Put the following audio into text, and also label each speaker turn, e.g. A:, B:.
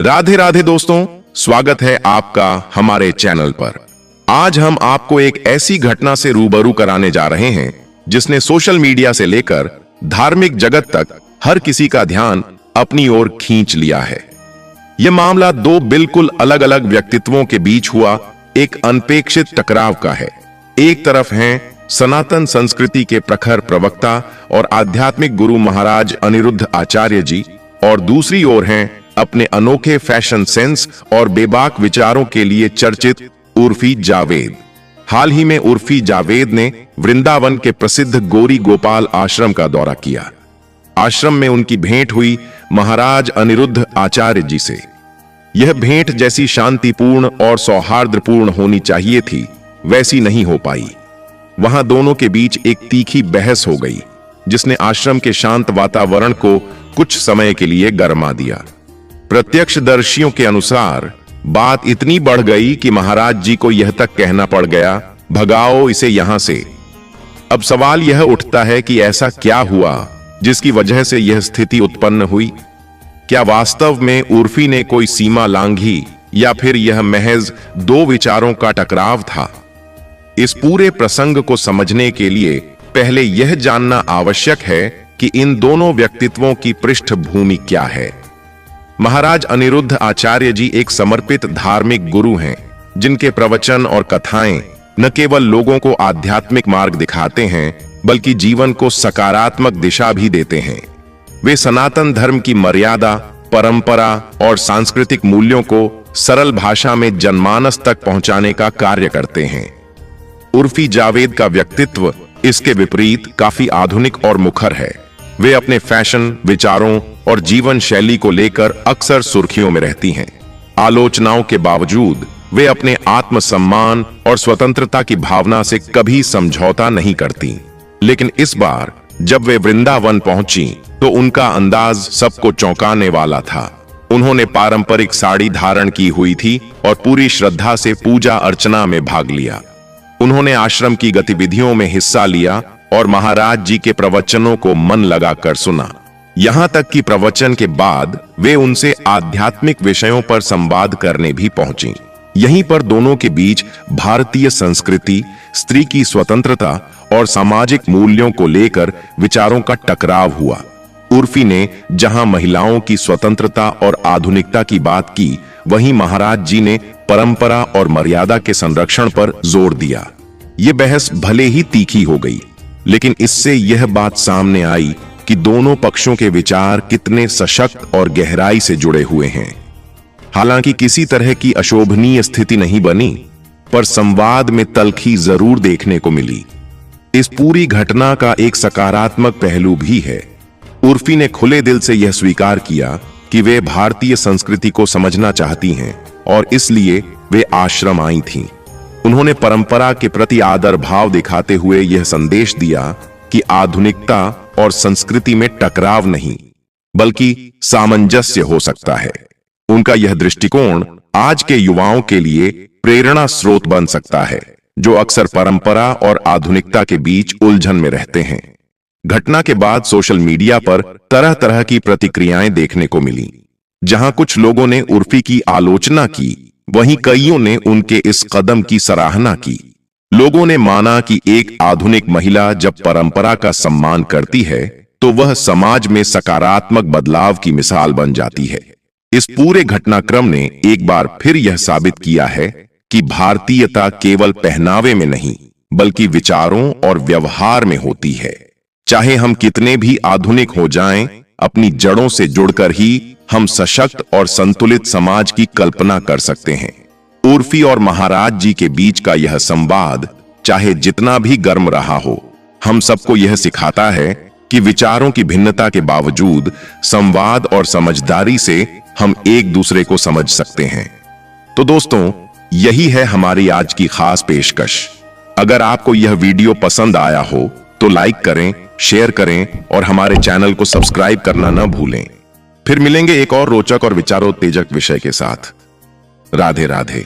A: राधे राधे दोस्तों, स्वागत है आपका हमारे चैनल पर। आज हम आपको एक ऐसी घटना से रूबरू कराने जा रहे हैं जिसने सोशल मीडिया से लेकर धार्मिक जगत तक हर किसी का ध्यान अपनी ओर खींच लिया है। यह मामला दो बिल्कुल अलग अलग व्यक्तित्वों के बीच हुआ एक अनपेक्षित टकराव का है। एक तरफ हैं सनातन संस्कृति के प्रखर प्रवक्ता और आध्यात्मिक गुरु महाराज अनिरुद्ध आचार्य जी, और दूसरी ओर हैं अपने अनोखे फैशन सेंस और बेबाक विचारों के लिए चर्चित उर्फी जावेद। हाल ही में उर्फी जावेद ने वृंदावन के प्रसिद्ध गौरी गोपाल आश्रम का दौरा किया। आश्रम में उनकी भेंट हुई महाराज अनिरुद्ध आचार्य जी से। यह भेंट जैसी शांतिपूर्ण और सौहार्दपूर्ण होनी चाहिए थी, वैसी नहीं हो पाई। वहां दोनों के बीच एक तीखी बहस हो गई, जिसने आश्रम के शांत वातावरण को कुछ समय के लिए गरमा दिया। प्रत्यक्षदर्शियों के अनुसार बात इतनी बढ़ गई कि महाराज जी को यह तक कहना पड़ गया, भगाओ इसे यहां से। अब सवाल यह उठता है कि ऐसा क्या हुआ जिसकी वजह से यह स्थिति उत्पन्न हुई? क्या वास्तव में उर्फी ने कोई सीमा लांघी या फिर यह महज दो विचारों का टकराव था? इस पूरे प्रसंग को समझने के लिए पहले यह जानना आवश्यक है कि इन दोनों व्यक्तित्वों की पृष्ठभूमि क्या है। महाराज अनिरुद्ध आचार्य जी एक समर्पित धार्मिक गुरु हैं, जिनके प्रवचन और कथाएं न केवल लोगों को आध्यात्मिक मार्ग दिखाते हैं, बल्कि जीवन को सकारात्मक दिशा भी देते हैं। वे सनातन धर्म की मर्यादा, परंपरा और सांस्कृतिक मूल्यों को सरल भाषा में जनमानस तक पहुंचाने का कार्य करते हैं। उर्फी जावेद का व्यक्तित्व इसके विपरीत काफी आधुनिक और मुखर है। वे अपने फैशन, विचारों और जीवन शैली को लेकर अक्सर सुर्खियों में रहती हैं। आलोचनाओं के बावजूद वे अपने आत्मसम्मान और स्वतंत्रता की भावना से कभी समझौता नहीं करती। लेकिन इस बार जब वे वृंदावन पहुंची तो उनका अंदाज सबको चौंकाने वाला था। उन्होंने पारंपरिक साड़ी धारण की हुई थी और पूरी श्रद्धा से पूजा अर्चना में भाग लिया। उन्होंने आश्रम की गतिविधियों में हिस्सा लिया और महाराज जी के प्रवचनों को मन लगाकर सुना। यहां तक कि प्रवचन के बाद वे उनसे आध्यात्मिक विषयों पर संवाद करने भी पहुंची। यहीं पर दोनों के बीच भारतीय संस्कृति, स्त्री की स्वतंत्रता और सामाजिक मूल्यों को लेकर विचारों का टकराव हुआ। उर्फी ने जहां महिलाओं की स्वतंत्रता और आधुनिकता की बात की, वहीं महाराज जी ने परंपरा और मर्यादा के संरक्षण पर जोर दिया। यह बहस भले ही तीखी हो गई, लेकिन इससे यह बात सामने आई कि दोनों पक्षों के विचार कितने सशक्त और गहराई से जुड़े हुए हैं। हालांकि किसी तरह की अशोभनीय स्थिति नहीं बनी, पर संवाद में तल्खी जरूर देखने को मिली। इस पूरी घटना का एक सकारात्मक पहलू भी है। उर्फी ने खुले दिल से यह स्वीकार किया कि वे भारतीय संस्कृति को समझना चाहती हैं और इसलिए वे आश्रम आई थीं। उन्होंने परंपरा के प्रति आदर भाव दिखाते हुए यह संदेश दिया कि आधुनिकता और संस्कृति में टकराव नहीं, बल्कि सामंजस्य हो सकता है। उनका यह दृष्टिकोण आज के युवाओं के लिए प्रेरणा स्रोत बन सकता है, जो अक्सर परंपरा और आधुनिकता के बीच उलझन में रहते हैं। घटना के बाद सोशल मीडिया पर तरह तरह की प्रतिक्रियाएं देखने को मिली। जहां कुछ लोगों ने उर्फी की आलोचना की, वहीं कईयों ने उनके इस कदम की सराहना की। लोगों ने माना कि एक आधुनिक महिला जब परंपरा का सम्मान करती है तो वह समाज में सकारात्मक बदलाव की मिसाल बन जाती है। इस पूरे घटनाक्रम ने एक बार फिर यह साबित किया है कि भारतीयता केवल पहनावे में नहीं, बल्कि विचारों और व्यवहार में होती है। चाहे हम कितने भी आधुनिक हो जाएं, अपनी जड़ों से जुड़कर ही हम सशक्त और संतुलित समाज की कल्पना कर सकते हैं। उर्फी और महाराज जी के बीच का यह संवाद चाहे जितना भी गर्म रहा हो, हम सबको यह सिखाता है कि विचारों की भिन्नता के बावजूद संवाद और समझदारी से हम एक दूसरे को समझ सकते हैं। तो दोस्तों, यही है हमारी आज की खास पेशकश। अगर आपको यह वीडियो पसंद आया हो तो लाइक करें, शेयर करें और हमारे चैनल को सब्सक्राइब करना न भूलें। फिर मिलेंगे एक और रोचक और विचारोत्तेजक विषय के साथ। राधे राधे।